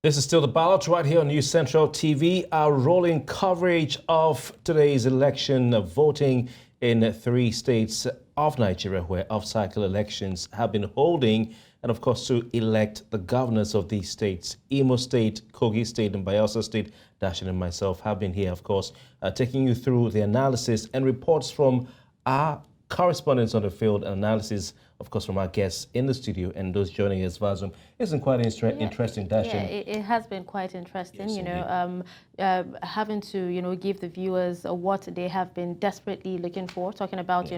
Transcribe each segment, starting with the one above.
This is still the ballot right here on News Central TV. Our rolling coverage of today's election, voting in 3 states of Nigeria where off-cycle elections have been holding, and of course to elect the governors of these states. Imo State, Kogi State and Bayelsa State. Dashen and myself have been here, of course, taking you through the analysis and reports from our correspondents on the field, analysis, of course, from our guests in the studio and those joining us via Zoom. Isn't quite interesting, Dashen? Yeah, it has been quite interesting, yes, having to, give the viewers what they have been desperately looking for, talking about,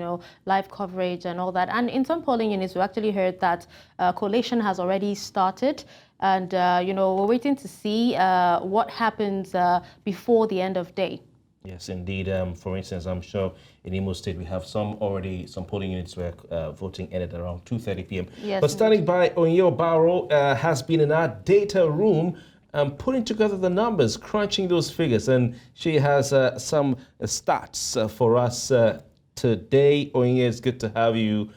live coverage and all that. And in some polling units, we actually heard that collation has already started. And, we're waiting to see what happens before the end of day. Yes, indeed. For instance, I'm sure in Imo State we have some polling units where voting ended around 2:30 p.m. Yes, but standing by, Onyinyechi has been in our data room putting together the numbers, crunching those figures, and she has some stats for us today. Onyinyechi, it's good to have you.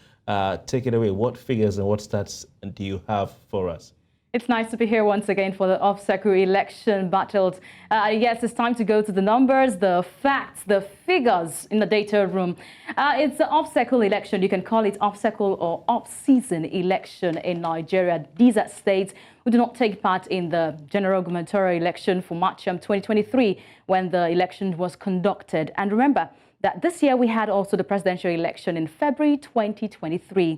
Take it away. What figures and what stats do you have for us? It's nice to be here once again for the off-cycle election battles. Yes, it's time to go to the numbers, the facts, the figures in the data room. It's the off-cycle election. You can call it off-cycle or off-season election in Nigeria. These are states who do not take part in the general gubernatorial election for March 2023 when the election was conducted. And remember that this year we had also the presidential election in February 2023.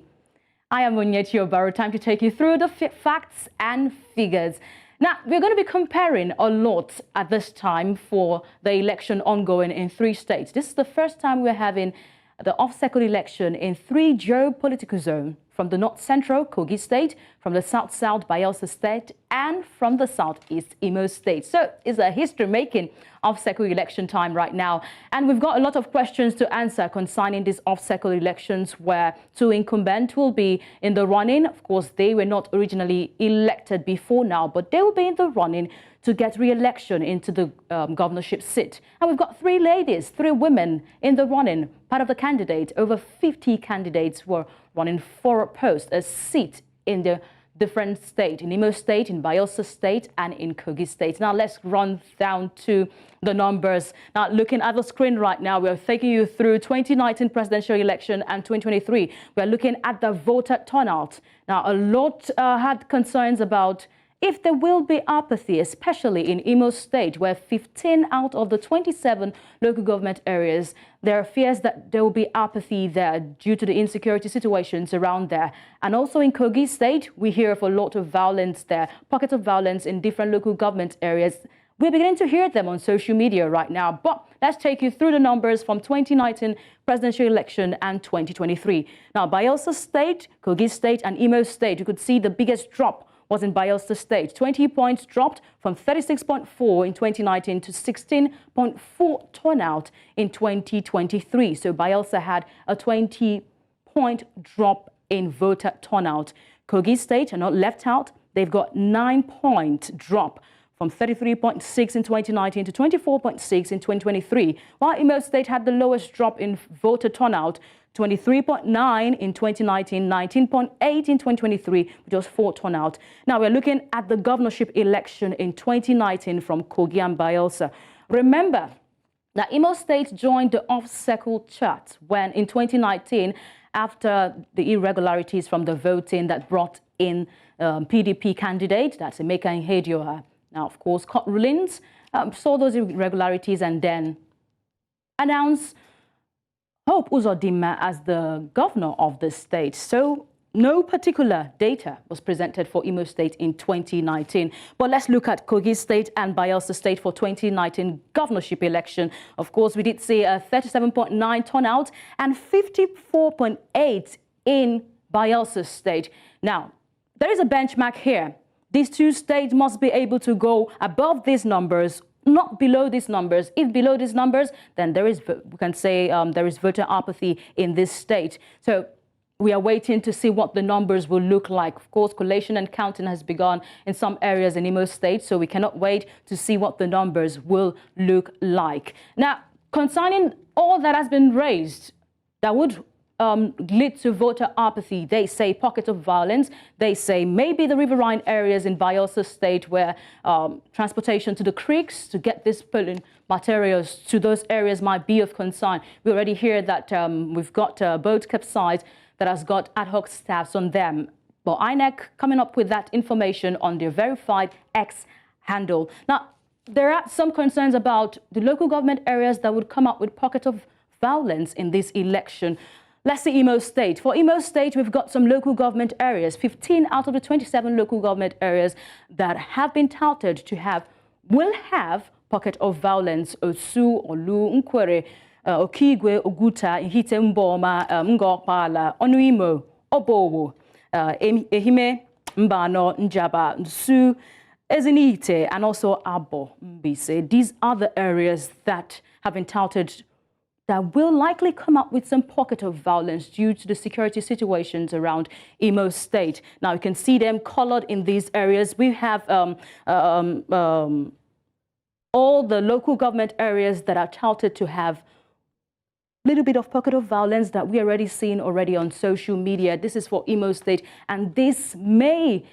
I am Ogu-Obaroh. Time to take you through the facts and figures. Now, we're going to be comparing a lot at this time for the election ongoing in 3 states. This is the first time we're having the off-cycle election in 3 geopolitical zones, from the north-central Kogi State, from the south-south Bayelsa State, and from the southeast Imo State. So it's a history-making off-cycle election time right now. And we've got a lot of questions to answer concerning these off-cycle elections where 2 incumbents will be in the running. Of course, they were not originally elected before now, but they will be in the running to get re-election into the governorship seat. And we've got 3 ladies, 3 women in the running, part of the candidate. Over 50 candidates were running for a post, a seat in the different state, in Imo State, in Bayelsa State, and in Kogi State. Now let's run down to the numbers. Now looking at the screen right now, we're taking you through 2019 presidential election and 2023. We're looking at the voter turnout. Now a lot had concerns about if there will be apathy, especially in Imo State, where 15 out of the 27 local government areas, there are fears that there will be apathy there due to the insecurity situations around there. And also in Kogi State, we hear of a lot of violence there, pockets of violence in different local government areas. We're beginning to hear them on social media right now. But let's take you through the numbers from 2019 presidential election and 2023. Now, Bayelsa State, Kogi State, and Imo State, you could see the biggest drop was in Bayelsa State. 20 points dropped from 36.4 in 2019 to 16.4 turnout in 2023. So Bayelsa had a 20-point drop in voter turnout. Kogi State are not left out. They've got 9-point drop from 33.6 in 2019 to 24.6 in 2023, while Imo State had the lowest drop in voter turnout, 23.9 in 2019, 19.8 in 2023, which was 4 turnout. Now we're looking at the governorship election in 2019 from Kogi and Bayelsa. Remember that Imo State joined the off-cycle chart when in 2019, after the irregularities from the voting that brought in PDP candidate, that's Emeka Nhedioha. Now, of course, court rulings saw those irregularities and then announced Hope Uzodinma as the governor of the state. So no particular data was presented for Imo State in 2019. But let's look at Kogi State and Bayelsa State for 2019 governorship election. Of course, we did see a 37.9 turnout and 54.8 in Bayelsa State. Now, there is a benchmark here. These 2 states must be able to go above these numbers, not below these numbers. If below these numbers, then there is, we can say, there is voter apathy in this state. So we are waiting to see what the numbers will look like. Of course, collation and counting has begun in some areas in Imo State, so we cannot wait to see what the numbers will look like. Now, concerning all that has been raised, that would lead to voter apathy. They say pocket of violence. They say maybe the riverine areas in Bayelsa State where transportation to the creeks to get these polling materials to those areas might be of concern. We already hear that we've got a boat capsized that has got ad hoc staffs on them. But INEC coming up with that information on their verified X handle. Now, there are some concerns about the local government areas that would come up with pocket of violence in this election. Let's see Imo State. For Imo State, we've got some local government areas, 15 out of the 27 local government areas that have been touted to will have pocket of violence. Osu, Olu, Nkwere, Okigwe, Oguta, Ihite Mboma, Ngokpala, Onuimo, Obowo, Ehime, Mbano, Njaba, Nsu, Ezinite, and also Abo, Mbise. These are the areas that have been touted that will likely come up with some pocket of violence due to the security situations around Imo State. Now, you can see them colored in these areas. We have all the local government areas that are touted to have a little bit of pocket of violence that we already seen on social media. This is for Imo State, and this may,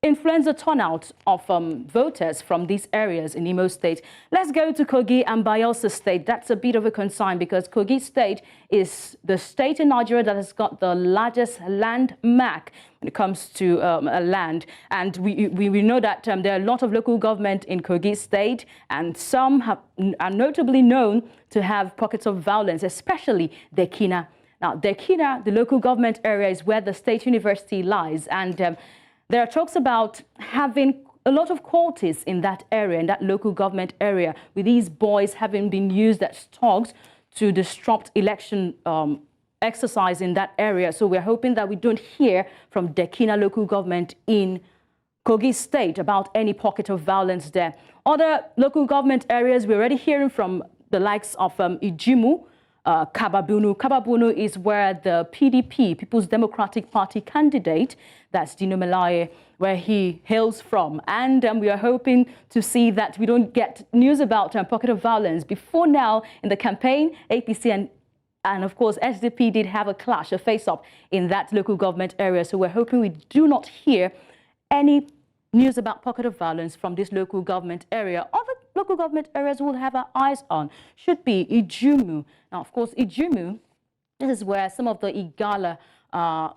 influence the turnout of voters from these areas in Imo State. Let's go to Kogi and Bayelsa State. That's a bit of a concern because Kogi State is the state in Nigeria that has got the largest land mark when it comes to land. And we know that there are a lot of local government in Kogi State, and some are notably known to have pockets of violence, especially Dekina. Now, Dekina, the local government area, is where the state university lies, and there are talks about having a lot of quotas in that area, in that local government area, with these boys having been used as thugs to disrupt election exercise in that area. So we're hoping that we don't hear from Dekina local government in Kogi State about any pocket of violence there. Other local government areas, we're already hearing from the likes of Ijimu, Kababunu. Kababunu is where the PDP, People's Democratic Party candidate, that's Dino Melaye, where he hails from. And we are hoping to see that we don't get news about pocket of violence. Before now, in the campaign, APC and of course, SDP did have a clash, a face-off in that local government area. So we're hoping we do not hear any news about pocket of violence from this local government area. Other local government areas we'll have our eyes on should be Ijumu. Now, of course, Ijumu, this is where some of the Igala are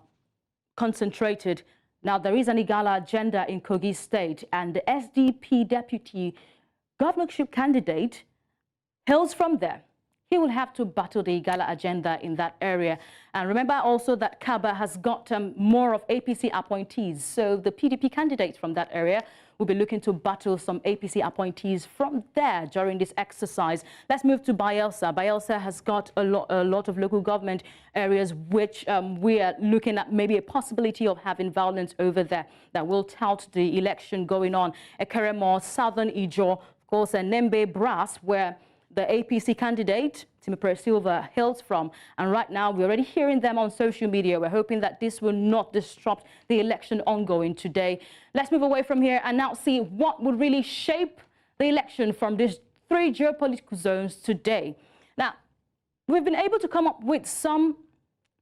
concentrated. Now, there is an Igala agenda in Kogi State, and the SDP deputy governorship candidate hails from there. He will have to battle the Igala agenda in that area. And remember also that Kaba has got more of APC appointees. So the PDP candidates from that area will be looking to battle some APC appointees from there during this exercise. Let's move to Bayelsa. Bayelsa has got a lot of local government areas which we are looking at maybe a possibility of having violence over there that will tout the election going on. Ekeremo, Southern Ijo, of course, and Nembe Brass, where the APC candidate, Timothy Silva, hails from. And right now, we're already hearing them on social media. We're hoping that this will not disrupt the election ongoing today. Let's move away from here and now see what would really shape the election from these three geopolitical zones today. Now, we've been able to come up with some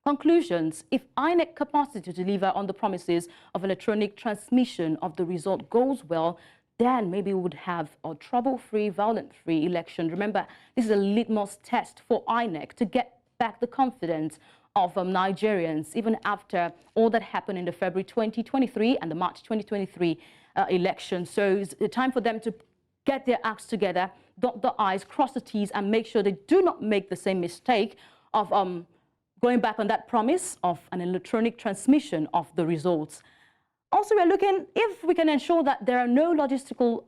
conclusions. If INEC capacity to deliver on the promises of electronic transmission of the result goes well, then maybe we would have a trouble-free, violent-free election. Remember, this is a litmus test for INEC to get back the confidence of Nigerians, even after all that happened in the February 2023 and the March 2023 election. So it's time for them to get their acts together, dot the I's, cross the T's, and make sure they do not make the same mistake of going back on that promise of an electronic transmission of the results. Also, we're looking if we can ensure that there are no logistical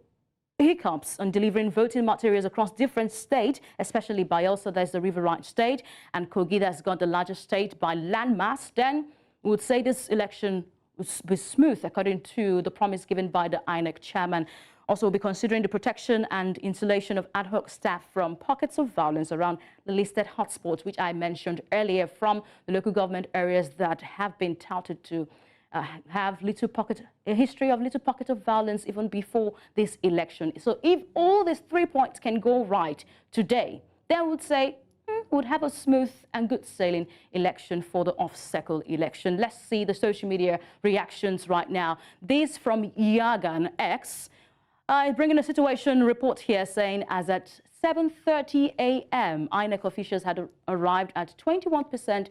hiccups on delivering voting materials across different states, especially Bayelsa, that's the riverine state, and Kogi, that's got the largest state by landmass, then we would say this election would be smooth according to the promise given by the INEC chairman. Also, we'll be considering the protection and installation of ad hoc staff from pockets of violence around the listed hotspots, which I mentioned earlier, from the local government areas that have been touted to have a history of little pocket of violence even before this election. So if all these 3 points can go right today, then we would say would have a smooth and good sailing election for the off-cycle election. Let's see the social media reactions right now. This from Yagan X. Bringing a situation report here saying as at 7:30 a.m., INEC officials had arrived at 21%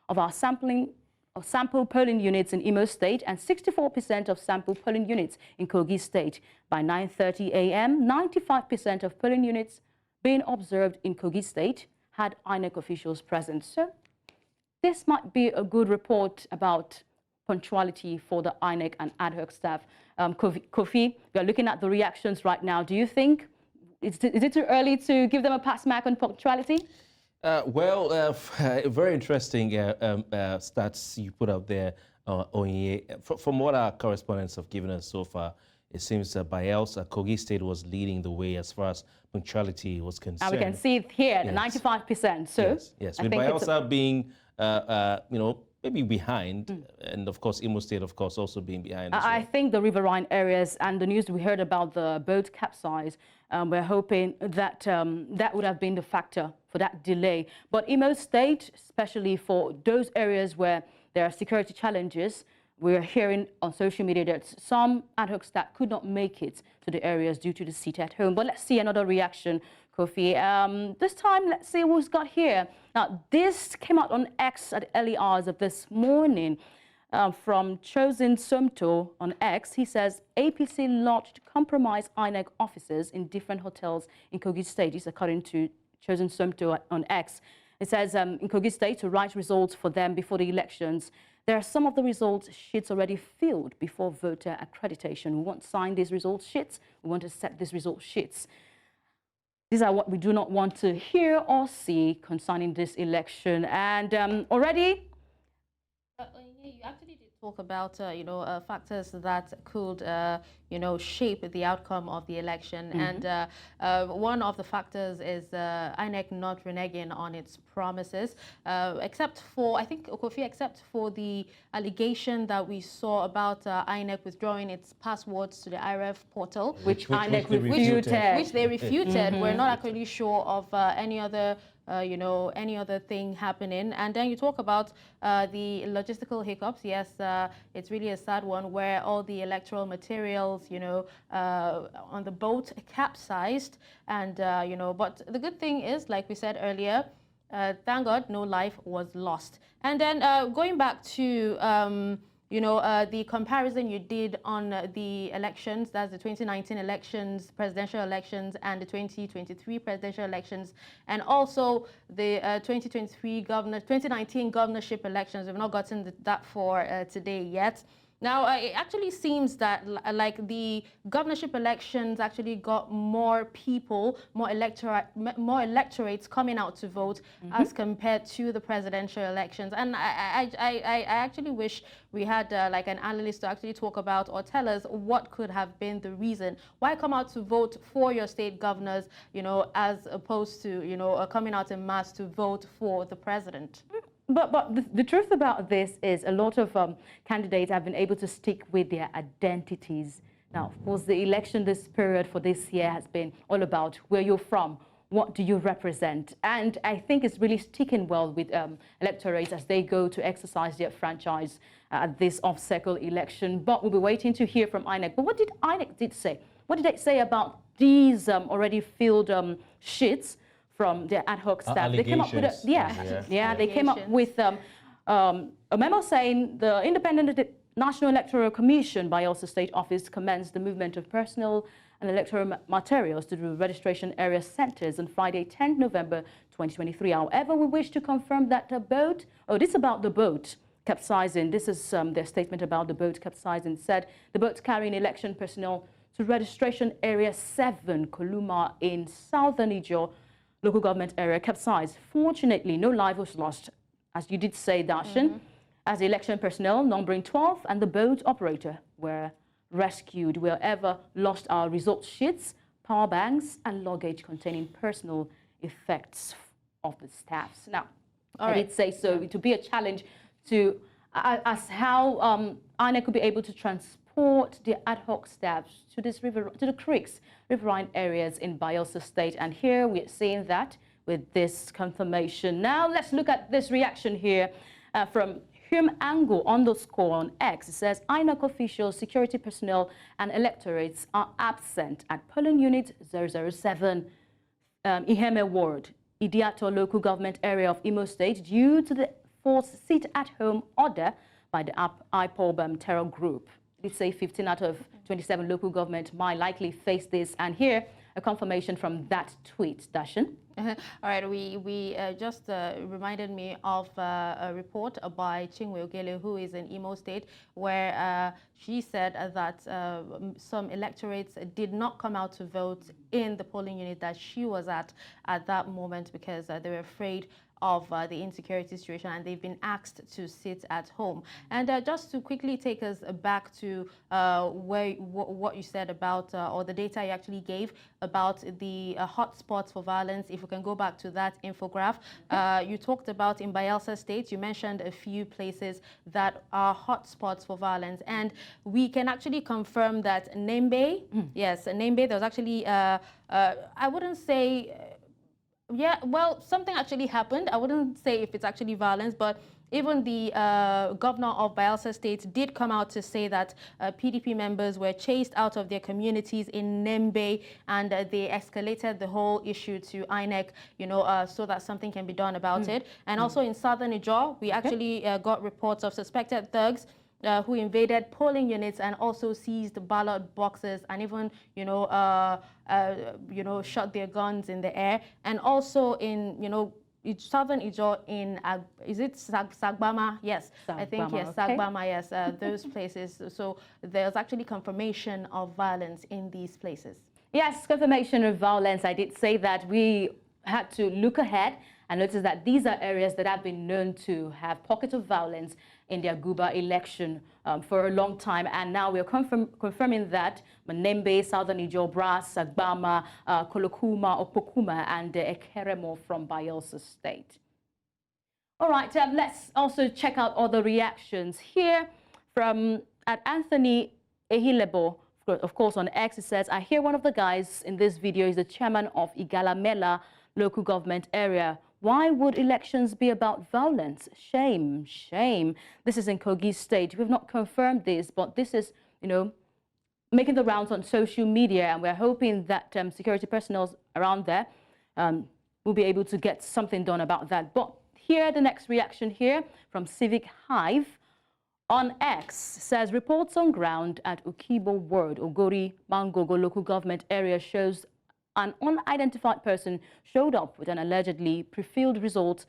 of our sample polling units in Imo State and 64% of sample polling units in Kogi State. By 9:30 a.m., 95% of polling units being observed in Kogi State had INEC officials present. So this might be a good report about punctuality for the INEC and ad hoc staff. Kofi, we are looking at the reactions right now. Do you think, is it too early to give them a pass mark on punctuality? Very interesting stats you put out there, Onyinyechi. From what our correspondents have given us so far, it seems that Bartels, Kogi State was leading the way as far as punctuality was concerned. And we can see it here, yes. 95%. So yes. With Bartels being, maybe behind, and of course, Imo State, of course, also being behind. I think the riverine areas and the news we heard about the boat capsize, we're hoping that that would have been the factor for that delay. But Imo State, especially for those areas where there are security challenges, we're hearing on social media that some ad hoc staff could not make it to the areas due to the seat at home. But let's see another reaction, Kofi. This time, let's see who's got here. Now, this came out on X at early hours of this morning from Chosen Sumto on X. He says, APC lodged compromised INEC officers in different hotels in Kogi State. This is according to Chosen Sumto on X. It says in Kogi State to write results for them before the elections. There are some of the results sheets already filled before voter accreditation. We won't sign these results sheets. We want to set these result sheets. These are what we do not want to hear or see concerning this election. And already... you actually did talk about, factors that could, shape the outcome of the election. And one of the factors is INEC not reneging on its promises, except for, I think, Kofi, except for the allegation that we saw about INEC withdrawing its passwords to the IRF portal, which INEC refuted. Which they refuted. We're not actually sure of any other any other thing happening. And then you talk about the logistical hiccups. Yes, it's really a sad one where all the electoral materials, on the boat capsized. And, but the good thing is, like we said earlier, thank God no life was lost. And then going back to, the comparison you did on the elections, that's the 2019 elections, presidential elections, and the 2023 presidential elections, and also the 2019 governorship elections. We've not gotten that far today yet. Now, it actually seems that like the governorship elections actually got more people, more electorates coming out to vote as compared to the presidential elections. And I actually wish we had like an analyst to actually talk about or tell us what could have been the reason. Why come out to vote for your state governors, as opposed to, coming out in mass to vote for the president? But the truth about this is a lot of candidates have been able to stick with their identities. Now, of course, the election this period for this year has been all about where you're from, what do you represent? And I think it's really sticking well with electorates as they go to exercise their franchise at this off-cycle election. But we'll be waiting to hear from INEC. But what did INEC say? What did they say about these already filled sheets from their ad hoc staff? They came up with they came up with a memo saying the Independent National Electoral Commission by also State Office commenced the movement of personnel and electoral materials to the registration area centers on Friday, 10 November 2023. However, we wish to confirm that the boat, this is about the boat capsizing. This is their statement about the boat capsizing. Said the boat carrying election personnel to registration area 7, Koluma in southern Niger local government area capsized. Fortunately, no life was lost, as you did say, Dashen, as the election personnel numbering 12 and the boat operator were rescued. We however lost our result sheets, power banks, and luggage containing personal effects of the staffs. Now, I did say so. It would be a challenge to as how INEC could be able to transport the ad hoc staffs to this river, to the creeks, riverine areas in Bayelsa State. And here we are seeing that with this confirmation. Now let's look at this reaction here from _underscore on X. It says, INEC officials, security personnel and electorates are absent at polling unit 007, Iheme Ward, Idiato local government area of Imo State due to the forced sit-at-home order by the IPOB terror group. It say 15 out of 27 local government might likely face this. And here, a confirmation from that tweet, Dashen. All right, we just reminded me of a report by Chinwe Ogele, who is in Imo State, where she said that some electorates did not come out to vote in the polling unit that she was at that moment because they were afraid of the insecurity situation, and they've been asked to sit at home. And just to quickly take us back to what you said about, or the data you actually gave about the hotspots for violence, if we can go back to that infograph. You talked about in Bayelsa State, you mentioned a few places that are hotspots for violence, and we can actually confirm that Nembe, yes, Nembe, there's actually, I wouldn't say, yeah, well, something actually happened. I wouldn't say if it's actually violence, but even the governor of Bayelsa State did come out to say that PDP members were chased out of their communities in Nembe, and they escalated the whole issue to INEC, you know, so that something can be done about it. And also in southern Ijaw, we actually got reports of suspected thugs who invaded polling units and also seized ballot boxes and even, shot their guns in the air. And also in, southern Ijaw in, is it Sagbama? Yes, Sagbama, I think, yes, okay. Sagbama, yes, those places. So there's actually confirmation of violence in these places. Yes, confirmation of violence. I did say that we had to look ahead and notice that these are areas that have been known to have pockets of violence in their Guba election for a long time. And now we're confirming that Manembe, Southern Ijaw, Brass, Sagbama, Kolokuma, Opokuma, and Ekeremo from Bayelsa State. All right, let's also check out other reactions here from at Anthony Ehilebo. Of course, on X, it says, I hear one of the guys in this video is the chairman of Igalamela local government area. Why would elections be about violence? Shame, shame. This is in Kogi State. We've not confirmed this, but this is, making the rounds on social media, and we're hoping that security personnel around there will be able to get something done about that. But here, the next reaction here from Civic Hive on X says, reports on ground at Ukibo Ward, Ogori, Mangogo local government area shows an unidentified person showed up with an allegedly pre-filled result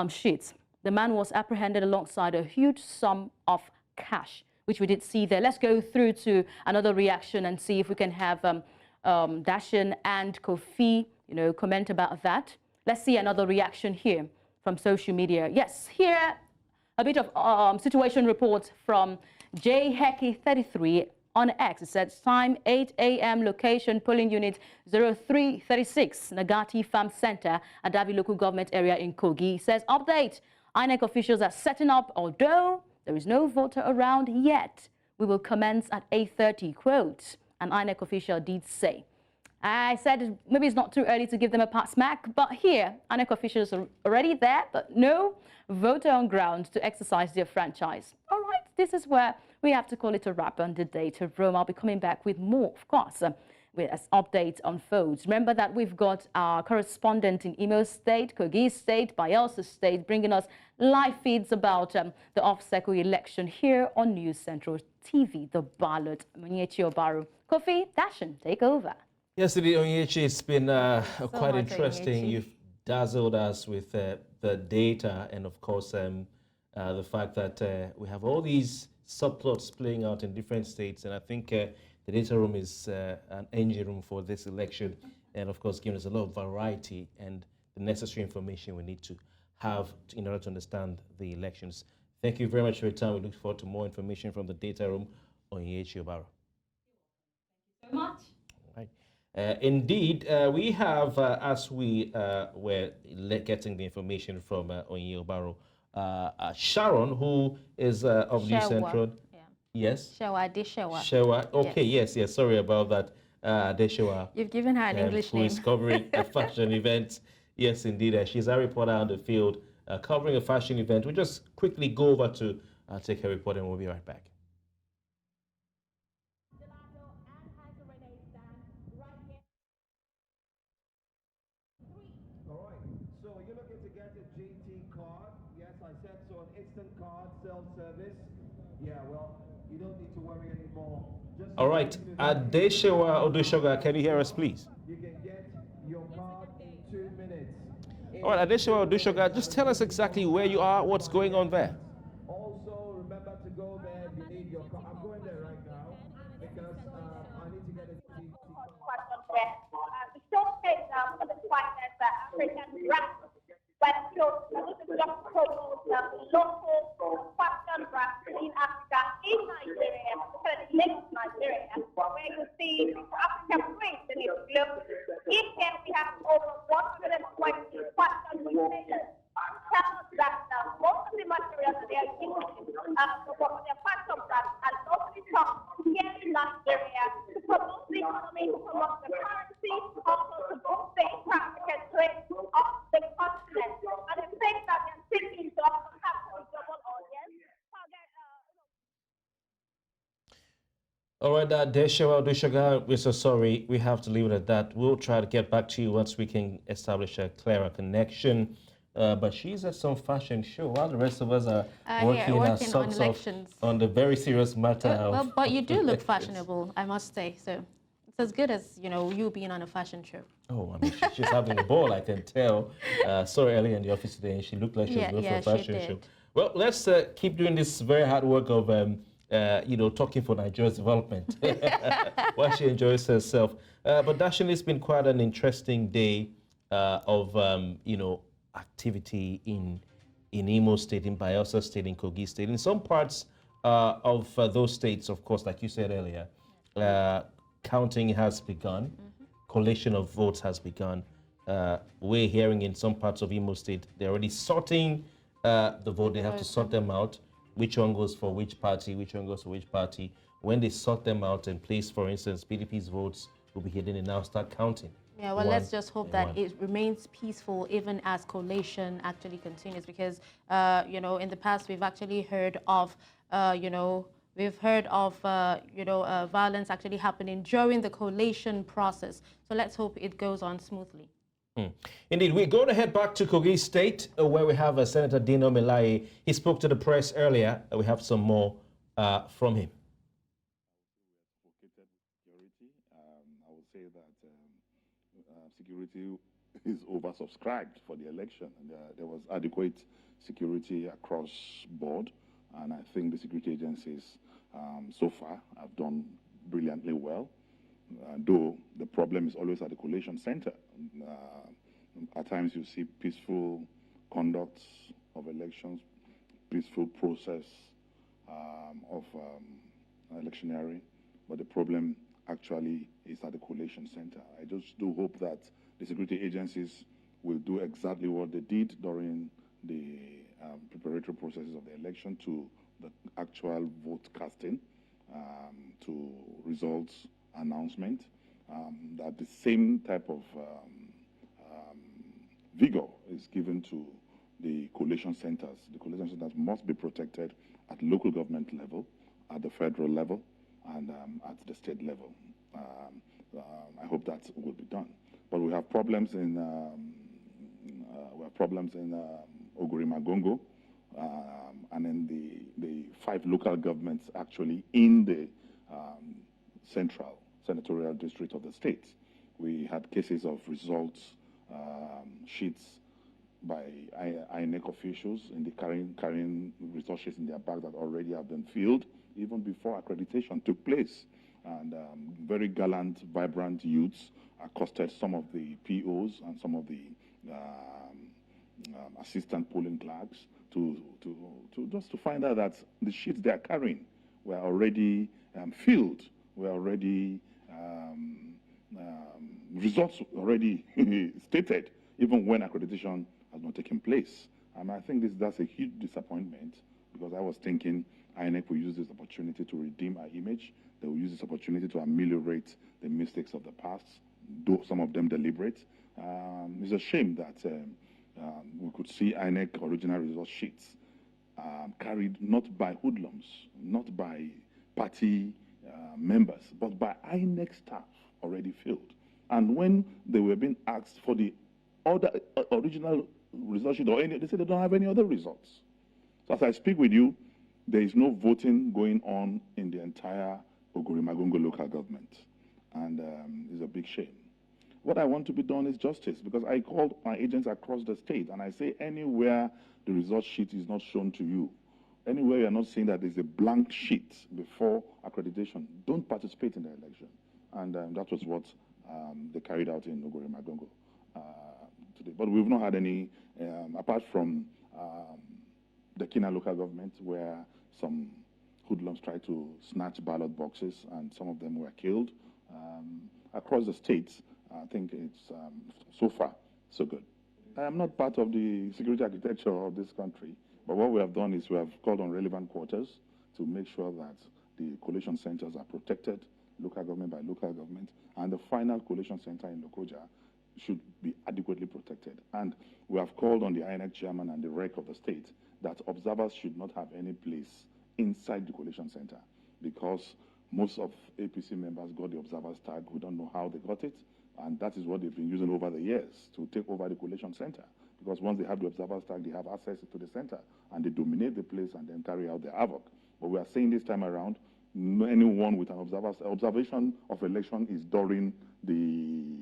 sheet. The man was apprehended alongside a huge sum of cash, which we did see there. Let's go through to another reaction and see if we can have Dashen and Kofi, comment about that. Let's see another reaction here from social media. Yes, here a bit of situation report from J Heki 33 on X. It says time 8 a.m. location polling unit 0336 Nagati Farm Center, Adabi local government area in Kogi. It says update, INEC officials are setting up, although there is no voter around yet. We will commence at 8:30, quote. An INEC official did say. I said maybe it's not too early to give them a pat smack, but here INEC officials are already there, but no voter on ground to exercise their franchise. All right, this is where we have to call it a wrap on the data room. I'll be coming back with more, of course, as updates unfolds. Remember that we've got our correspondent in Imo State, Kogi State, Bayelsa State, bringing us live feeds about the off-cycle election here on News Central TV, the Ballot. Onyinyechi Obaroh. Kofi, Dashen, take over. Yes, Onyinyechi, it's been quite interesting. You've dazzled us with the data and, of course, the fact that we have all these subplots playing out in different states, and I think the data room is an engine room for this election, and of course giving us a lot of variety and the necessary information we need to have in order to understand the elections. Thank you very much for your time. We look forward to more information from the data room on Ogu-Obaroh. Thank you so much. All right. Indeed, we have, as we were getting the information from Ogu-Obaroh, Sharon, who is of News Central. Yeah. Yes? Deshewa. Shewa. Okay, yes. Sorry about that. Deshewa. You've given her an English who name. Who is covering a fashion event Yes, indeed. She's our reporter on the field covering a fashion event. We'll just quickly go over to take her report and we'll be right back. All right, so you're looking to get a GT card. Yes, I said so, an instant card, self-service. Yeah, well, you don't need to worry anymore. All right, Adeshewa Odushoga, can you hear us, please? You can get your card in 2 minutes. All right, Adeshewa Odushoga, just tell us exactly where you are, what's going on there. Also, remember to go there if you need your card. I'm going there right now because I need to get a GT card. To showcase for the finest African brands, but to just promote local fashion brands in Africa, in Nigeria, especially in Nigeria, where you see African print in its globe. In here we have over 120 fashion retailers. Tell us that most of the materials they are using for their fashion brands are locally sourced here in Nigeria to promote the economy, to promote the currency, also to boost the African trade of the continent. And I think that they're seeking to also have a global audience. All right, Adeshewa Odushoga, we're so sorry. We have to leave it at that. We'll try to get back to you once we can establish a clearer connection. But she's at some fashion show while the rest of us are working our socks off on the very serious matter but you do look fashionable, I must say. So it's as good as, you being on a fashion show. Oh, I mean, she's having a ball, I can tell. Saw her earlier in the office today, and she looked like she was going for a fashion show. Well, let's keep doing this very hard work of, talking for Nigeria's development while she enjoys herself. But Dashen, it's been quite an interesting day of, activity in Imo State, in Bayelsa State, in Kogi State. In some parts of those states, of course, like you said earlier, counting has begun. Collation of votes has begun. We're hearing in some parts of Imo State, they're already sorting the vote. They have to sort them out. Which one goes for which party, which one goes for which party. When they sort them out and place, for instance, PDP's votes will be hidden and now start counting. Yeah, well, let's just hope that it remains peaceful even as collation actually continues, because, in the past we've actually heard of, violence actually happening during the collation process. So let's hope it goes on smoothly. Indeed, we're going to head back to Kogi State, where we have Senator Dino Melaye. He spoke to the press earlier. We have some more from him. I would say that security is oversubscribed for the election, and there was adequate security across board, and I think the security agencies so far have done brilliantly well, though the problem is always at the collation center. At times you see peaceful conduct of elections, peaceful process of electioneering, but the problem actually is at the collation center. I just do hope that the security agencies will do exactly what they did during the preparatory processes of the election to the actual vote casting, to results announcement, that the same type of vigor is given to the collation centers. The collation centers must be protected at local government level, at the federal level, and at the state level. I hope that will be done. But we have problems in Ogurimagongo, and in the 5 local governments actually in the central senatorial district of the state. We had cases of results sheets by INEC officials in the carrying result sheets in their bag that already have been filled even before accreditation took place. And very gallant, vibrant youths accosted some of the POs and some of the assistant polling clerks to find out that the sheets they are carrying were already filled, were already results already stated, even when accreditation has not taken place. And I think that's a huge disappointment, because I was thinking INEC will use this opportunity to redeem our image. They will use this opportunity to ameliorate the mistakes of the past, though some of them deliberate. It's a shame that we could see INEC original result sheets carried not by hoodlums, not by party members, but by INEC staff already filled. And when they were being asked for the other original result sheet or any, they said they don't have any other results. So as I speak with you, there is no voting going on in the entire Ogori-Magongo local government. And it's a big shame. What I want to be done is justice, because I called my agents across the state and I say anywhere the result sheet is not shown to you, anywhere you are not seeing that there's a blank sheet before accreditation, don't participate in the election. And that was what they carried out in Ogori-Magongo today. But we've not had any, apart from the Kina local government, where some hoodlums tried to snatch ballot boxes and some of them were killed. Across the states, I think it's so far so good. I am not part of the security architecture of this country, but what we have done is we have called on relevant quarters to make sure that the collation centers are protected, local government by local government, and the final collation center in Lokoja should be adequately protected. And we have called on the INEC chairman and the REC of the state that observers should not have any place inside the collation center, because most of APC members got the observers tag. We don't know how they got it, and that is what they've been using over the years to take over the collation center, because once they have the observers tag, they have access to the center, and they dominate the place and then carry out their havoc. But we are saying this time around, anyone with an observation of election is during the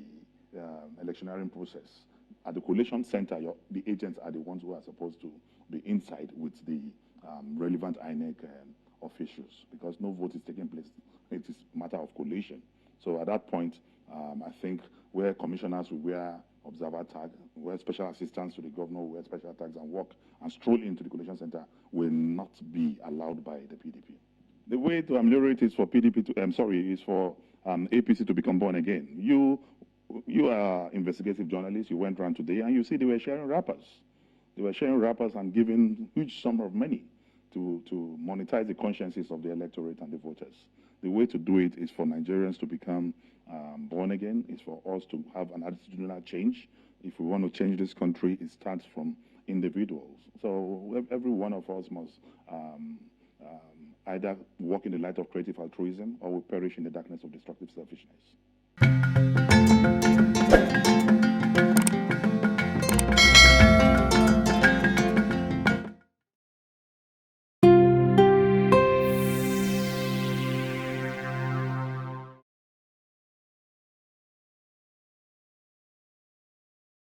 electioneering process. At the collation center, the agents are the ones who are supposed to be inside with the relevant INEC officials, because no vote is taking place. It is a matter of collation. So at that point, I think where commissioners will wear observer tag, where special assistants to the governor will wear special tags and walk and stroll into the collation center will not be allowed by the PDP. The way to ameliorate is for PDP to, is for APC to become born again. You are investigative journalists. You went around today and you see they were sharing wrappers. They were sharing wrappers and giving huge sum of money to monetize the consciences of the electorate and the voters. The way to do it is for Nigerians to become born again, is for us to have an attitudinal change. If we want to change this country, it starts from individuals. So every one of us must either walk in the light of creative altruism or we perish in the darkness of destructive selfishness.